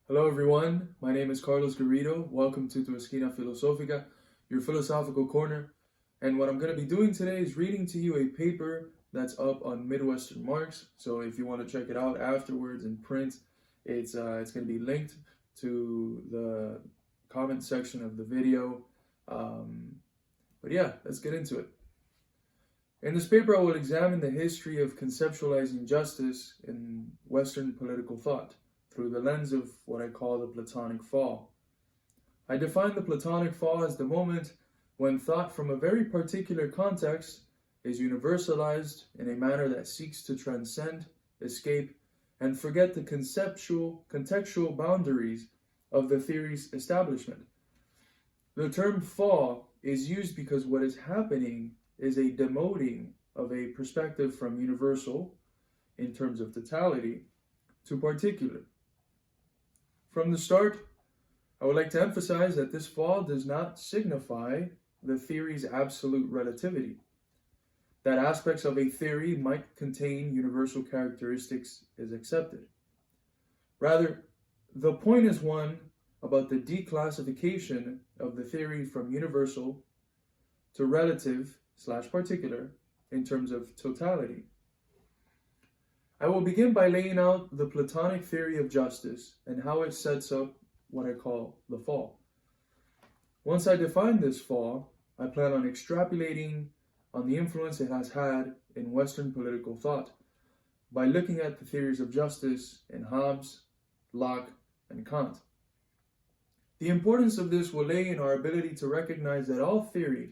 Hello everyone, my name is Carlos Garrido. Welcome to Tu Esquina Filosófica, your philosophical corner. And what I'm going to be doing today is reading to you a paper that's up on Midwestern Marks. So if you want to check it out afterwards in print, it's going to be linked to the comment section of the video. But yeah, let's get into it. In this paper, I will examine the history of conceptualizing justice in Western political thought through the lens of what I call the Platonic Fall. I define the Platonic Fall as the moment when thought from a very particular context is universalized in a manner that seeks to transcend, escape, and forget the contextual boundaries of the theory's establishment. The term fall is used because what is happening is a demoting of a perspective from universal, in terms of totality, to particular. From the start, I would like to emphasize that this fall does not signify the theory's absolute relativity. That aspects of a theory might contain universal characteristics is accepted. Rather, the point is one about the declassification of the theory from universal to relative/particular in terms of totality. I will begin by laying out the Platonic theory of justice and how it sets up what I call the fall. Once I define this fall, I plan on extrapolating on the influence it has had in Western political thought by looking at the theories of justice in Hobbes, Locke, and Kant. The importance of this will lay in our ability to recognize that all theory,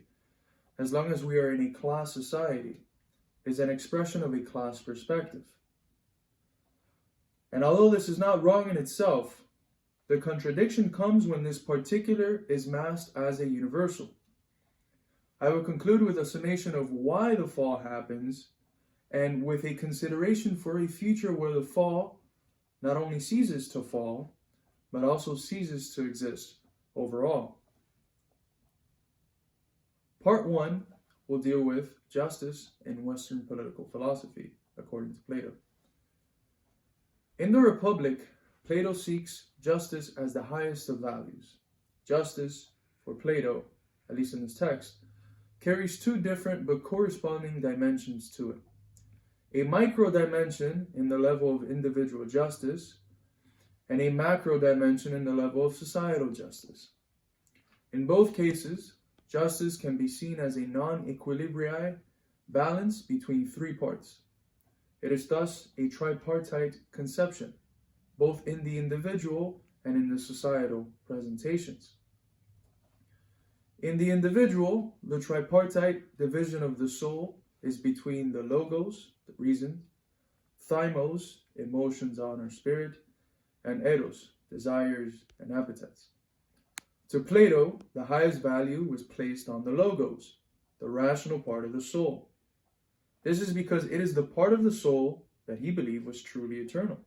as long as we are in a class society, is an expression of a class perspective. And although this is not wrong in itself, the contradiction comes when this particular is masked as a universal. I will conclude with a summation of why the fall happens and with a consideration for a future where the fall not only ceases to fall, but also ceases to exist overall. Part 1 will deal with justice in Western political philosophy, according to Plato. In the Republic, Plato seeks justice as the highest of values. Justice, for Plato, at least in this text, carries two different but corresponding dimensions to it. A micro dimension in the level of individual justice, and a macro dimension in the level of societal justice. In both cases, justice can be seen as a non-equilibrium balance between three parts. It is thus a tripartite conception, both in the individual and in the societal presentations. In the individual, the tripartite division of the soul is between the logos, the reason, thymos, emotions, honor, spirit, and eros, desires and appetites. To Plato, the highest value was placed on the logos, the rational part of the soul. This is because it is the part of the soul that he believed was truly eternal.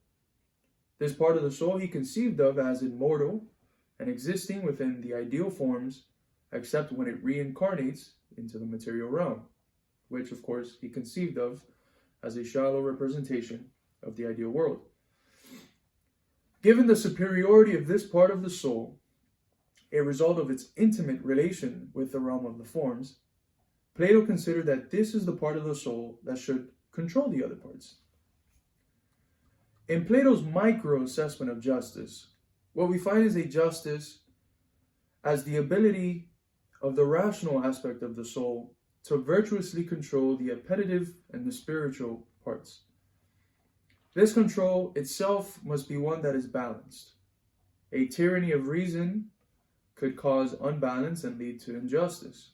This part of the soul he conceived of as immortal and existing within the ideal forms, except when it reincarnates into the material realm, which of course he conceived of as a shallow representation of the ideal world. Given the superiority of this part of the soul, a result of its intimate relation with the realm of the forms, Plato considered that this is the part of the soul that should control the other parts. In Plato's micro-assessment of justice, what we find is a justice as the ability of the rational aspect of the soul to virtuously control the appetitive and the spiritual parts. This control itself must be one that is balanced. A tyranny of reason could cause unbalance and lead to injustice.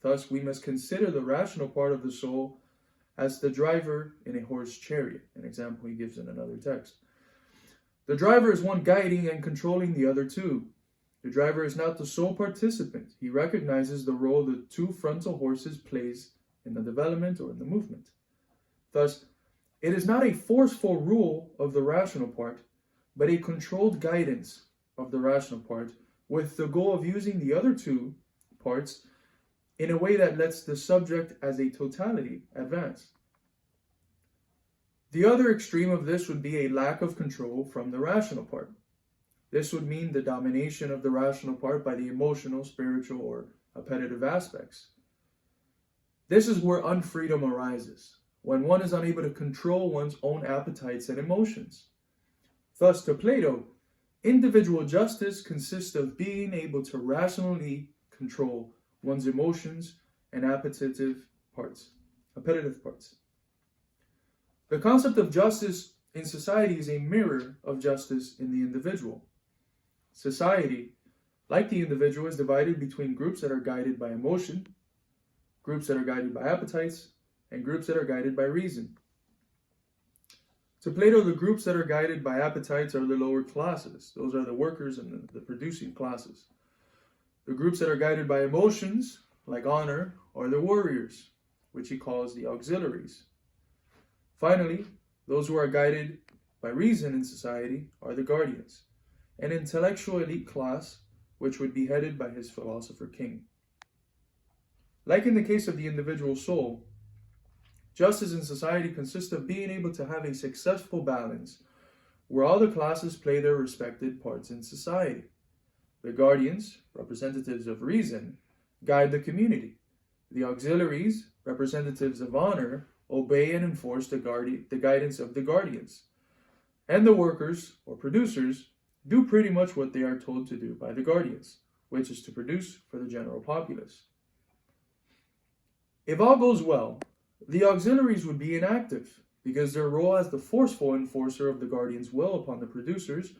Thus, we must consider the rational part of the soul as the driver in a horse chariot, an example he gives in another text. The driver is one guiding and controlling the other two. The driver is not the sole participant. He recognizes the role the two frontal horses plays in the development or in the movement. Thus, it is not a forceful rule of the rational part, but a controlled guidance of the rational part with the goal of using the other two parts in a way that lets the subject as a totality advance. The other extreme of this would be a lack of control from the rational part. This would mean the domination of the rational part by the emotional, spiritual, or appetitive aspects. This is where unfreedom arises, when one is unable to control one's own appetites and emotions. Thus, to Plato, individual justice consists of being able to rationally control one's emotions and appetitive parts. The concept of justice in society is a mirror of justice in the individual. Society, like the individual, is divided between groups that are guided by emotion, groups that are guided by appetites, and groups that are guided by reason. To Plato, the groups that are guided by appetites are the lower classes. Those are the workers and the producing classes. The groups that are guided by emotions, like honor, are the warriors, which he calls the auxiliaries. Finally, those who are guided by reason in society are the guardians, an intellectual elite class which would be headed by his philosopher king. Like in the case of the individual soul, justice in society consists of being able to have a successful balance where all the classes play their respected parts in society. The guardians, representatives of reason, guide the community. The auxiliaries, representatives of honor, obey and enforce the guidance of the guardians. And the workers, or producers, do pretty much what they are told to do by the guardians, which is to produce for the general populace. If all goes well, the auxiliaries would be inactive, because their role as the forceful enforcer of the guardian's will upon the producers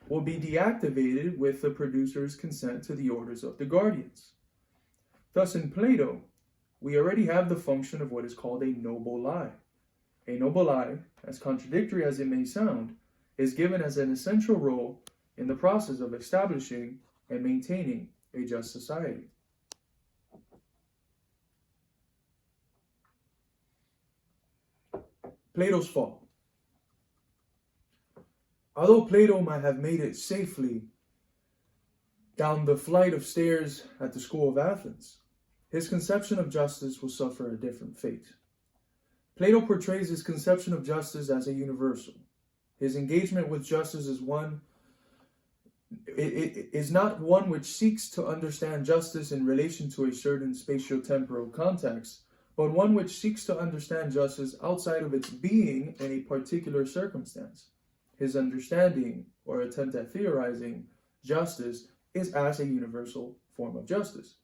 will be deactivated with the producers' consent to the orders of the guardians. Thus, in Plato, we already have the function of what is called a noble lie. A noble lie, as contradictory as it may sound, is given as an essential role in the process of establishing and maintaining a just society. Plato's Fault. Although Plato might have made it safely down the flight of stairs at the school of Athens, his conception of justice will suffer a different fate. Plato portrays his conception of justice as a universal. His engagement with justice is not one which seeks to understand justice in relation to a certain spatio-temporal context, but one which seeks to understand justice outside of its being in a particular circumstance. His understanding, or attempt at theorizing, justice is as a universal form of justice.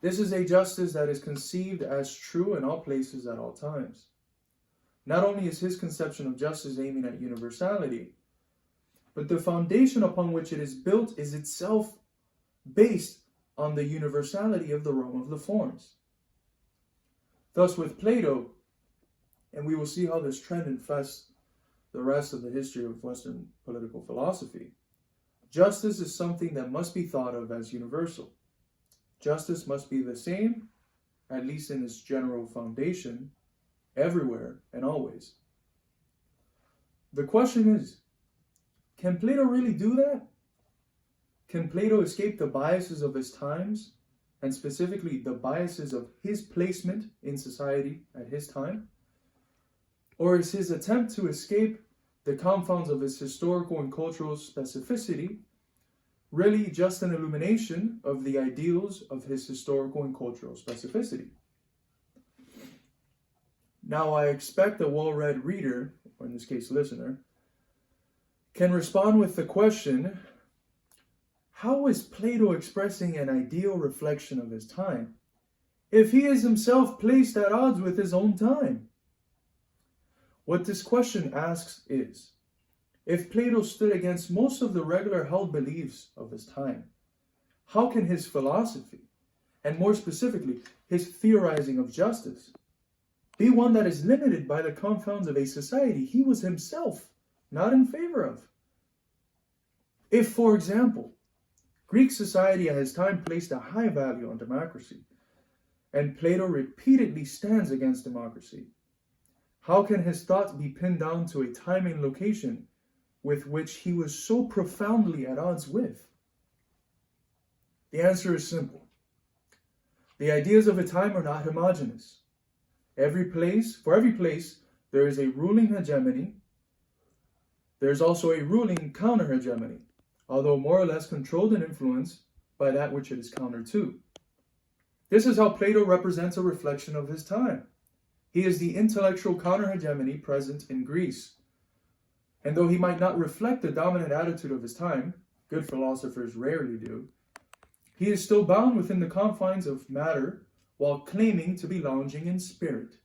This is a justice that is conceived as true in all places at all times. Not only is his conception of justice aiming at universality, but the foundation upon which it is built is itself based on the universality of the realm of the forms. Thus, with Plato, and we will see how this trend infests the rest of the history of Western political philosophy, justice is something that must be thought of as universal. Justice must be the same, at least in its general foundation, everywhere and always. The question is, can Plato really do that? Can Plato escape the biases of his times, and specifically the biases of his placement in society at his time? Or is his attempt to escape the confounds of his historical and cultural specificity really just an illumination of the ideals of his historical and cultural specificity? Now, I expect a well-read reader, or in this case listener, can respond with the question, how is Plato expressing an ideal reflection of his time if he is himself placed at odds with his own time? What this question asks is, if Plato stood against most of the regular held beliefs of his time, how can his philosophy, and more specifically, his theorizing of justice, be one that is limited by the confounds of a society he was himself not in favor of? If, for example, Greek society at his time placed a high value on democracy, and Plato repeatedly stands against democracy, how can his thoughts be pinned down to a time and location with which he was so profoundly at odds with? The answer is simple. The ideas of a time are not homogeneous. For every place, there is a ruling hegemony. There's also a ruling counter-hegemony. although more or less controlled and influenced by that which it is counter to. This is how Plato represents a reflection of his time. He is the intellectual counter-hegemony present in Greece. And though he might not reflect the dominant attitude of his time, good philosophers rarely do, he is still bound within the confines of matter while claiming to be lounging in spirit.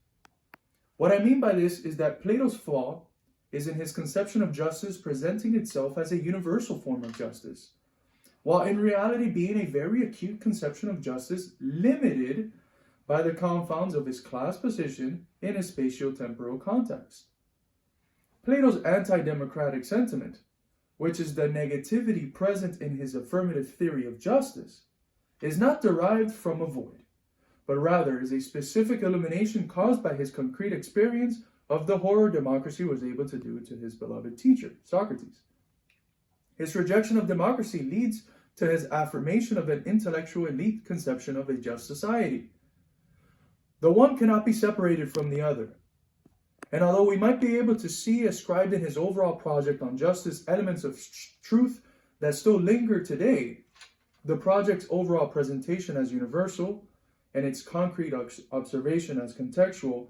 What I mean by this is that Plato's flaw is in his conception of justice presenting itself as a universal form of justice, while in reality being a very acute conception of justice limited by the confounds of his class position in a spatio-temporal context. Plato's anti-democratic sentiment, which is the negativity present in his affirmative theory of justice, is not derived from a void, but rather is a specific illumination caused by his concrete experience of the horror democracy was able to do to his beloved teacher, Socrates. His rejection of democracy leads to his affirmation of an intellectual elite conception of a just society. The one cannot be separated from the other. And although we might be able to see ascribed in his overall project on justice elements of truth that still linger today, the project's overall presentation as universal and its concrete observation as contextual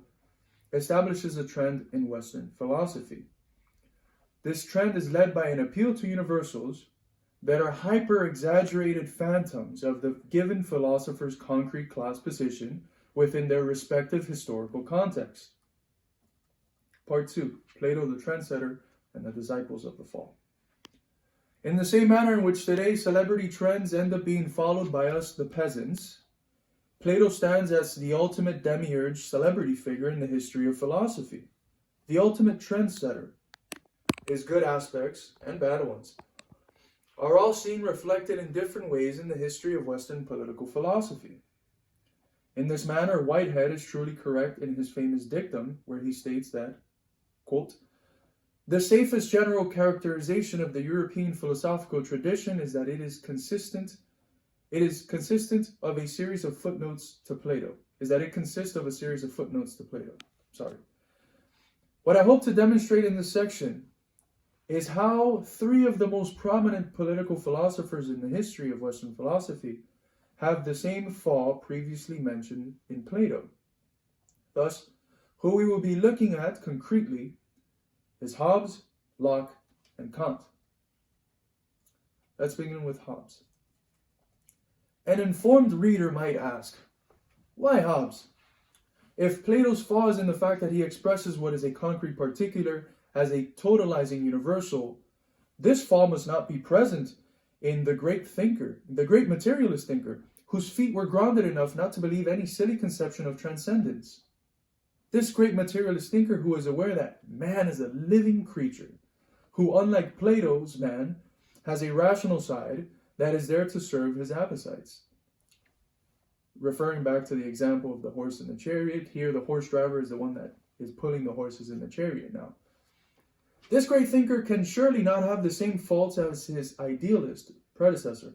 establishes a trend in Western philosophy. This trend is led by an appeal to universals that are hyper-exaggerated phantoms of the given philosopher's concrete class position within their respective historical context. Part 2, Plato the Trendsetter and the Disciples of the Fall. In the same manner in which today celebrity trends end up being followed by us, the peasants, Plato stands as the ultimate demiurge celebrity figure in the history of philosophy, the ultimate trendsetter. His good aspects and bad ones are all seen reflected in different ways in the history of Western political philosophy. In this manner, Whitehead is truly correct in his famous dictum where he states that, quote, "The safest general characterization of the European philosophical tradition is that it is consistent of a series of footnotes to Plato. What I hope to demonstrate in this section is how three of the most prominent political philosophers in the history of Western philosophy have the same fall previously mentioned in Plato. Thus, who we will be looking at concretely is Hobbes, Locke, and Kant. Let's begin with Hobbes. An informed reader might ask, why Hobbes? If Plato's flaw is in the fact that he expresses what is a concrete particular as a totalizing universal, this flaw must not be present in the great materialist thinker, whose feet were grounded enough not to believe any silly conception of transcendence. This great materialist thinker who is aware that man is a living creature, who, unlike Plato's man, has a rational side that is there to serve his appetites. Referring back to the example of the horse and the chariot, here the horse driver is the one that is pulling the horses in the chariot now. This great thinker can surely not have the same faults as his idealist predecessor.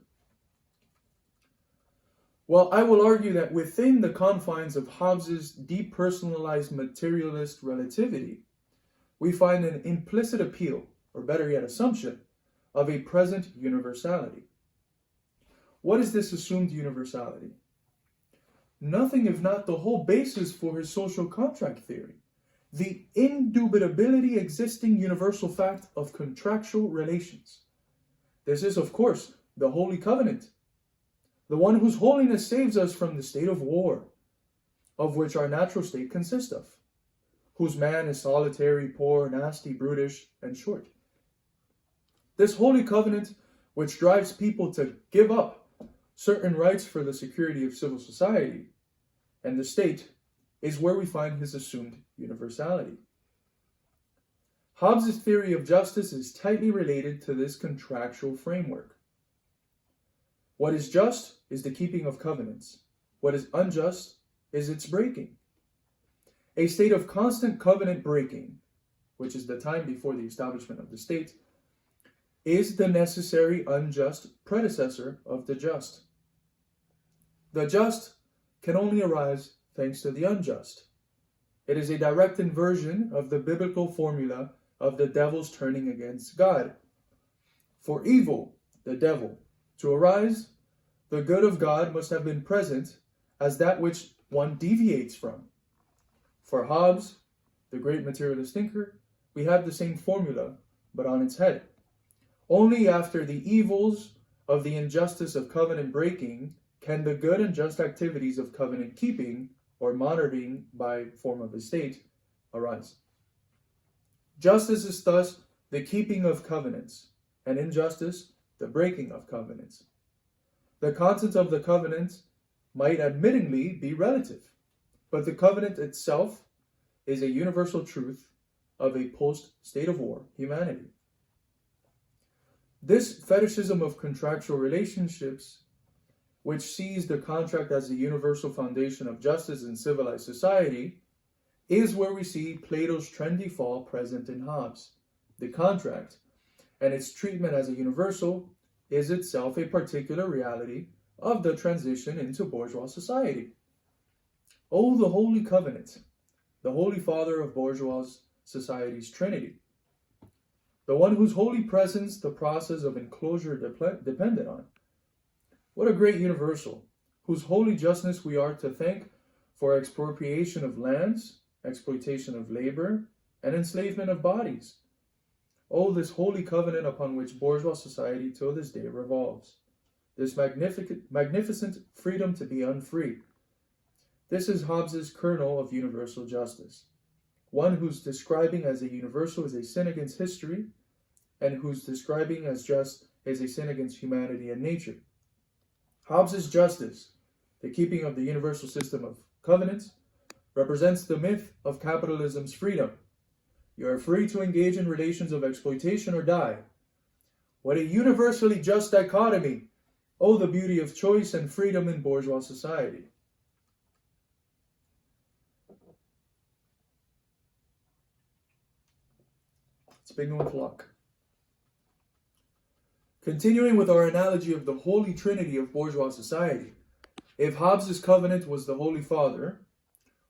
Well, I will argue that within the confines of Hobbes's depersonalized materialist relativity, we find an implicit appeal, or better yet, assumption, of a present universality. What is this assumed universality? Nothing if not the whole basis for his social contract theory, the indubitability existing universal fact of contractual relations. This is, of course, the Holy Covenant, the one whose holiness saves us from the state of war, of which our natural state consists of, whose man is solitary, poor, nasty, brutish, and short. This Holy Covenant, which drives people to give up certain rights for the security of civil society and the state, is where we find his assumed universality. Hobbes' theory of justice is tightly related to this contractual framework. What is just is the keeping of covenants. What is unjust is its breaking. A state of constant covenant breaking, which is the time before the establishment of the state, is the necessary unjust predecessor of the just. The just can only arise thanks to the unjust. It is a direct inversion of the biblical formula of the devil's turning against God. For evil the devil. To arise, the good of God must have been present as that which one deviates from. For Hobbes, the great materialist thinker, we have the same formula, but on its head. Only after the evils of the injustice of covenant breaking can the good and just activities of covenant keeping, or monitoring by form of estate, arise. Justice is thus the keeping of covenants, and injustice the breaking of covenants. The content of the covenant might admittingly be relative, but the covenant itself is a universal truth of a post-state of war humanity. This fetishism of contractual relationships, which sees the contract as the universal foundation of justice in civilized society, is where we see Plato's trendy fall present in Hobbes. The contract, and its treatment as a universal, is itself a particular reality of the transition into bourgeois society. Oh, the Holy Covenant, the Holy Father of bourgeois society's Trinity, the one whose holy presence the process of enclosure depended on. What a great universal, whose holy justness we are to thank for expropriation of lands, exploitation of labor, and enslavement of bodies. Oh, this holy covenant upon which bourgeois society till this day revolves. This magnificent freedom to be unfree. This is Hobbes's kernel of universal justice. One whose describing as a universal is a sin against history, and whose describing as just is a sin against humanity and nature. Hobbes's justice, the keeping of the universal system of covenants, represents the myth of capitalism's freedom. You are free to engage in relations of exploitation or die. What a universally just dichotomy! Oh, the beauty of choice and freedom in bourgeois society. Let's begin with Locke. Continuing with our analogy of the holy trinity of bourgeois society, if Hobbes's covenant was the Holy Father,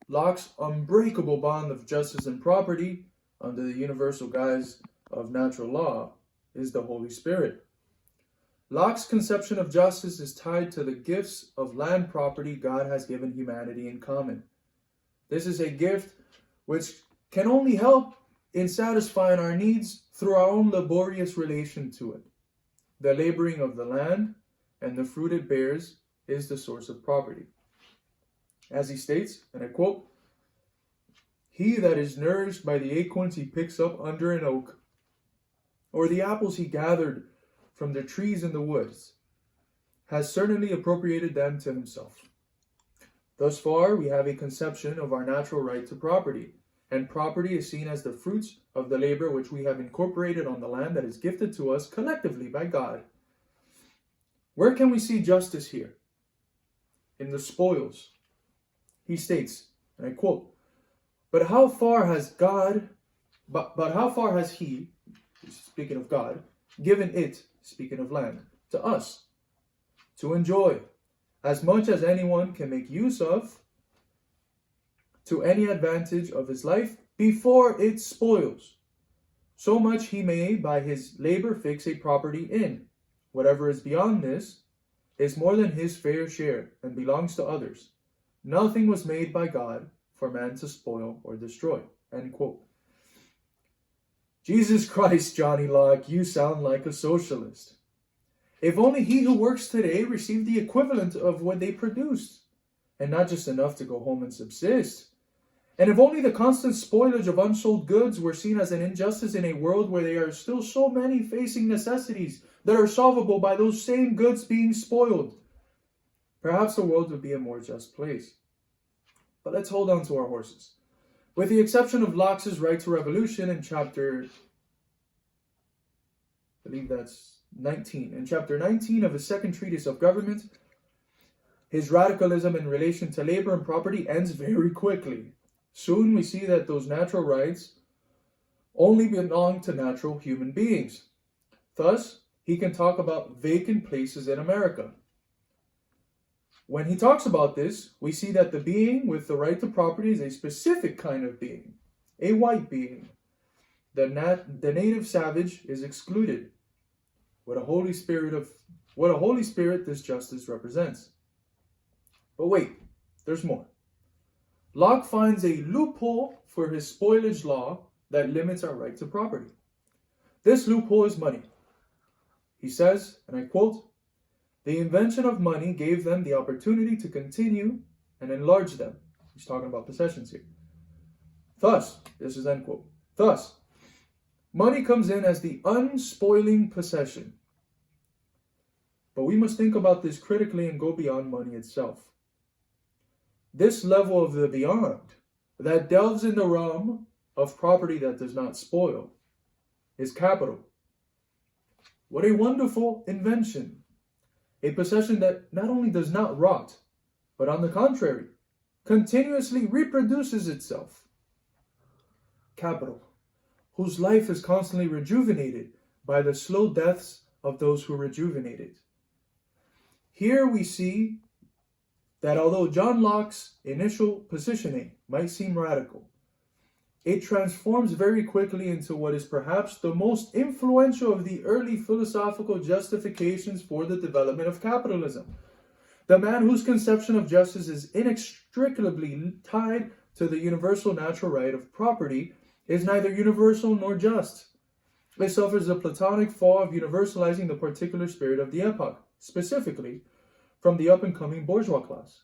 Locke's unbreakable bond of justice and property, under the universal guise of natural law, is the Holy Spirit. Locke's conception of justice is tied to the gifts of land property God has given humanity in common. This is a gift which can only help in satisfying our needs through our own laborious relation to it. The laboring of the land and the fruit it bears is the source of property. As he states, and I quote, "He that is nourished by the acorns he picks up under an oak, or the apples he gathered from the trees in the woods, has certainly appropriated them to himself." Thus far, we have a conception of our natural right to property, and property is seen as the fruits of the labor which we have incorporated on the land that is gifted to us collectively by God. Where can we see justice here? In the spoils. He states, and I quote, But how far has he, speaking of God, given it, speaking of land, to us, to enjoy, as much as anyone can make use of, to any advantage of his life, before it spoils. So much he may by his labor fix a property in. Whatever is beyond this is more than his fair share, and belongs to others. Nothing was made by God for man to spoil or destroy. End quote. Jesus Christ, Johnny Locke, you sound like a socialist. If only he who works today received the equivalent of what they produced, and not just enough to go home and subsist. And if only the constant spoilage of unsold goods were seen as an injustice in a world where there are still so many facing necessities that are solvable by those same goods being spoiled, perhaps the world would be a more just place. But let's hold on to our horses. With the exception of Locke's right to revolution in chapter, I believe that's 19. In chapter 19 of his second treatise of government, his radicalism in relation to labor and property ends very quickly. Soon we see that those natural rights only belong to natural human beings. Thus, he can talk about vacant places in America. When he talks about this, we see that the being with the right to property is a specific kind of being, a white being. The native savage is excluded. what a Holy Spirit this justice represents. But wait, there's more. Locke finds a loophole for his spoilage law that limits our right to property. This loophole is money. He says, and I quote, "The invention of money gave them the opportunity to continue and enlarge them." He's talking about possessions here. Thus, this is end quote. Thus, money comes in as the unspoiling possession. But we must think about this critically and go beyond money itself. This level of the beyond that delves in the realm of property that does not spoil is capital. What a wonderful invention. A possession that not only does not rot, but on the contrary, continuously reproduces itself. Capital, whose life is constantly rejuvenated by the slow deaths of those who rejuvenate it. Here we see that although John Locke's initial positioning might seem radical, it transforms very quickly into what is perhaps the most influential of the early philosophical justifications for the development of capitalism. The man whose conception of justice is inextricably tied to the universal natural right of property is neither universal nor just. It suffers the Platonic fall of universalizing the particular spirit of the epoch, specifically from the up-and-coming bourgeois class.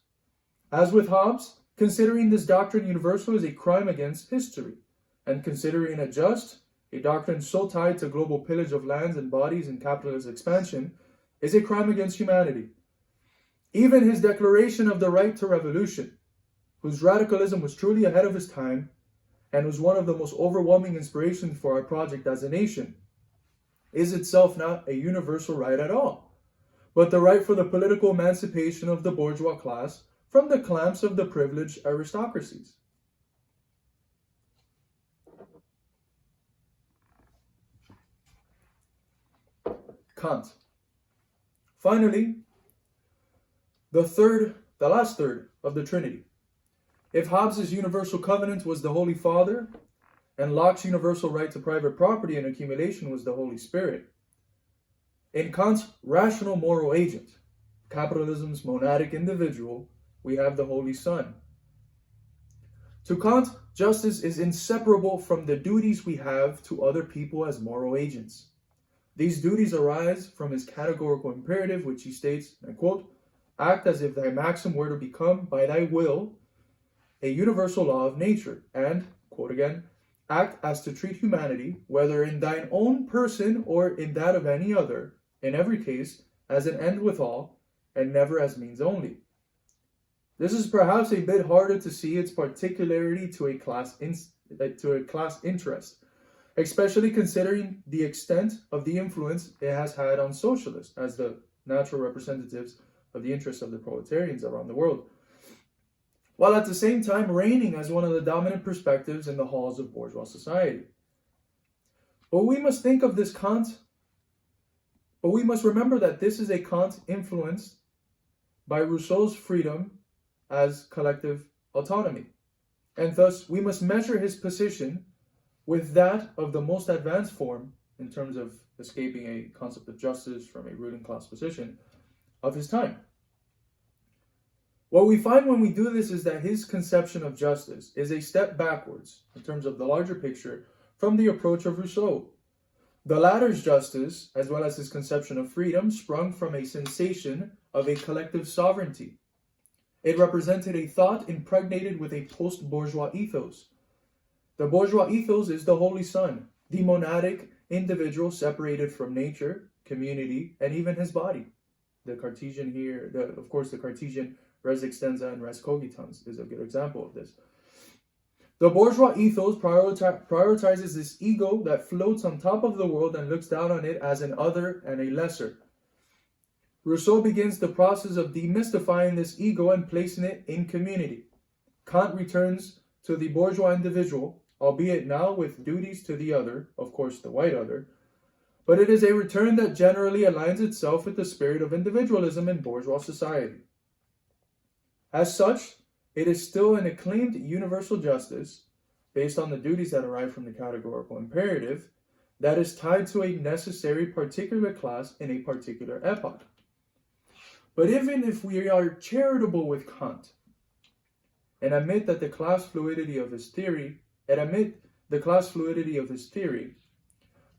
As with Hobbes, considering this doctrine universal is a crime against history, and considering it just, a doctrine so tied to global pillage of lands and bodies and capitalist expansion, is a crime against humanity. Even his declaration of the right to revolution, whose radicalism was truly ahead of his time, and was one of the most overwhelming inspirations for our project as a nation, is itself not a universal right at all, but the right for the political emancipation of the bourgeois class from the clamps of the privileged aristocracies. Kant. Finally, the last third of the Trinity. If Hobbes' universal covenant was the Holy Father, and Locke's universal right to private property and accumulation was the Holy Spirit, in Kant's rational moral agent, capitalism's monadic individual, we have the Holy Son. To Kant, justice is inseparable from the duties we have to other people as moral agents. These duties arise from his categorical imperative, which he states, and I quote, "Act as if thy maxim were to become, by thy will, a universal law of nature, and," quote again, "act as to treat humanity, whether in thine own person or in that of any other, in every case, as an end withal, and never as means only." This is perhaps a bit harder to see its particularity to a class interest, especially considering the extent of the influence it has had on socialists as the natural representatives of the interests of the proletarians around the world, while at the same time reigning as one of the dominant perspectives in the halls of bourgeois society. But we must think of this Kant, but we must remember that this is a Kant influenced by Rousseau's freedom as collective autonomy, and thus we must measure his position with that of the most advanced form, in terms of escaping a concept of justice from a ruling class position, of his time. What we find when we do this is that his conception of justice is a step backwards, in terms of the larger picture, from the approach of Rousseau. The latter's justice, as well as his conception of freedom, sprung from a sensation of a collective sovereignty. It represented a thought impregnated with a post-bourgeois ethos. The bourgeois ethos is the Holy Son, the monadic individual separated from nature, community, and even his body. The Cartesian here, the Cartesian res extensa and res cogitans is a good example of this. The bourgeois ethos prioritizes this ego that floats on top of the world and looks down on it as an other and a lesser. Rousseau begins the process of demystifying this ego and placing it in community. Kant returns to the bourgeois individual, albeit now with duties to the other, of course the white other, but it is a return that generally aligns itself with the spirit of individualism in bourgeois society. As such, it is still an acclaimed universal justice, based on the duties that arise from the categorical imperative, that is tied to a necessary particular class in a particular epoch. But even if we are charitable with Kant and admit that the class fluidity of his theory,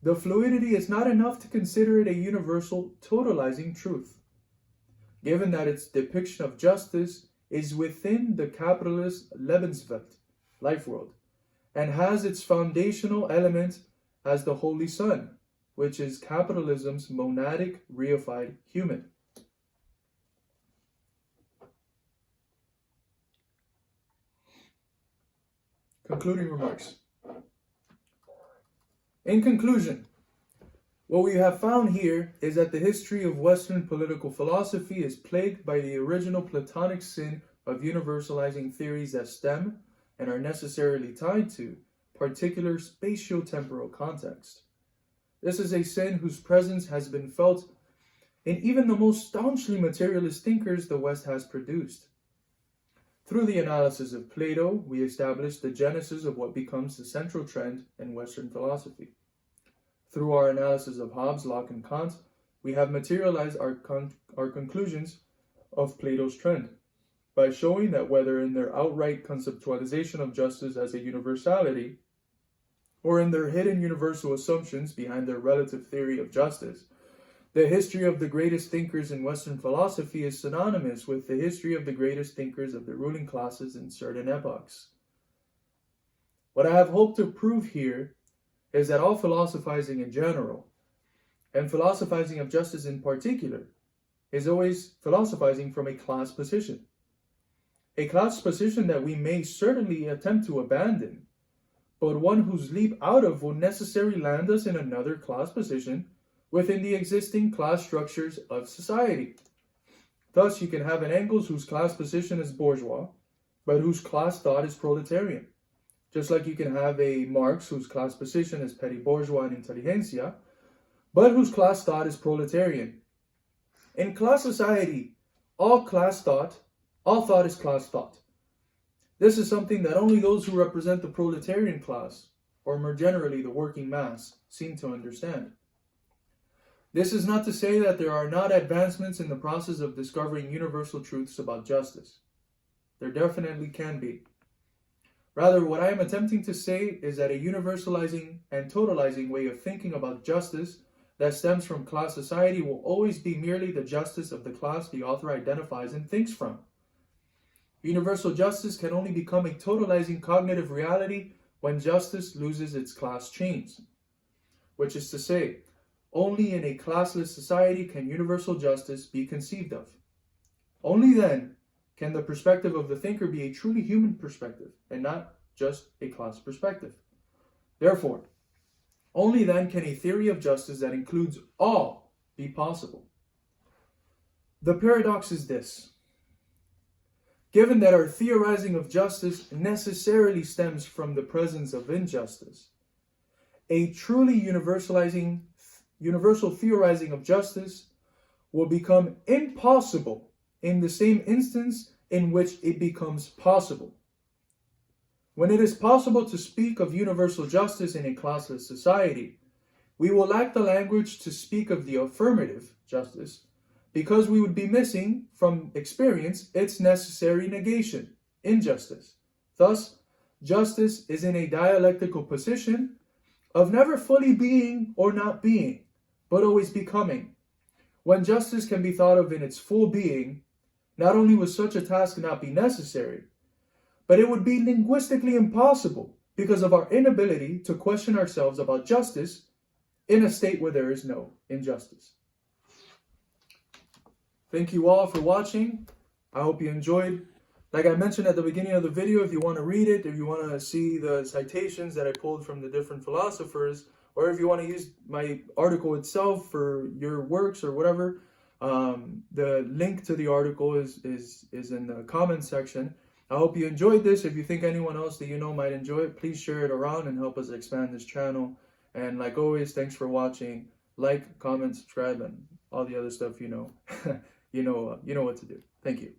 the fluidity is not enough to consider it a universal totalizing truth, given that its depiction of justice is within the capitalist Lebenswelt, life world, and has its foundational element as the Holy Son, which is capitalism's monadic reified human. Concluding remarks. In conclusion, what we have found here is that the history of Western political philosophy is plagued by the original Platonic sin of universalizing theories that stem and are necessarily tied to particular spatio-temporal context. This is a sin whose presence has been felt in even the most staunchly materialist thinkers the West has produced. Through the analysis of Plato, we established the genesis of what becomes the central trend in Western philosophy. Through our analysis of Hobbes, Locke, and Kant, we have materialized our conclusions of Plato's trend by showing that whether in their outright conceptualization of justice as a universality, or in their hidden universal assumptions behind their relative theory of justice, the history of the greatest thinkers in Western philosophy is synonymous with the history of the greatest thinkers of the ruling classes in certain epochs. What I have hoped to prove here is that all philosophizing in general, and philosophizing of justice in particular, is always philosophizing from a class position. A class position that we may certainly attempt to abandon, but one whose leap out of will necessarily land us in another class position within the existing class structures of society. Thus, you can have an Engels whose class position is bourgeois, but whose class thought is proletarian. Just like you can have a Marx whose class position is petty bourgeois and intelligentsia, but whose class thought is proletarian. In class society, all thought is class thought. This is something that only those who represent the proletarian class, or more generally the working mass, seem to understand. This is not to say that there are not advancements in the process of discovering universal truths about justice. There definitely can be. Rather, what I am attempting to say is that a universalizing and totalizing way of thinking about justice that stems from class society will always be merely the justice of the class the author identifies and thinks from. Universal justice can only become a totalizing cognitive reality when justice loses its class chains, which is to say, only in a classless society can universal justice be conceived of. Only then can the perspective of the thinker be a truly human perspective and not just a class perspective. Therefore, only then can a theory of justice that includes all be possible. The paradox is this. Given that our theorizing of justice necessarily stems from the presence of injustice, a truly universal theorizing of justice will become impossible in the same instance in which it becomes possible. When it is possible to speak of universal justice in a classless society, we will lack the language to speak of the affirmative justice because we would be missing from experience its necessary negation, injustice. Thus, justice is in a dialectical position of never fully being or not being, but always becoming. When justice can be thought of in its full being, not only would such a task not be necessary, but it would be linguistically impossible because of our inability to question ourselves about justice in a state where there is no injustice. Thank you all for watching. I hope you enjoyed. Like I mentioned at the beginning of the video, if you want to read it, if you want to see the citations that I pulled from the different philosophers, or if you want to use my article itself for your works or whatever, the link to the article is in the comments section. I hope you enjoyed this. If you think anyone else that you know might enjoy it, please share it around and help us expand this channel. And like always, thanks for watching. Like, comment, subscribe, and all the other stuff you know. You know what to do. Thank you.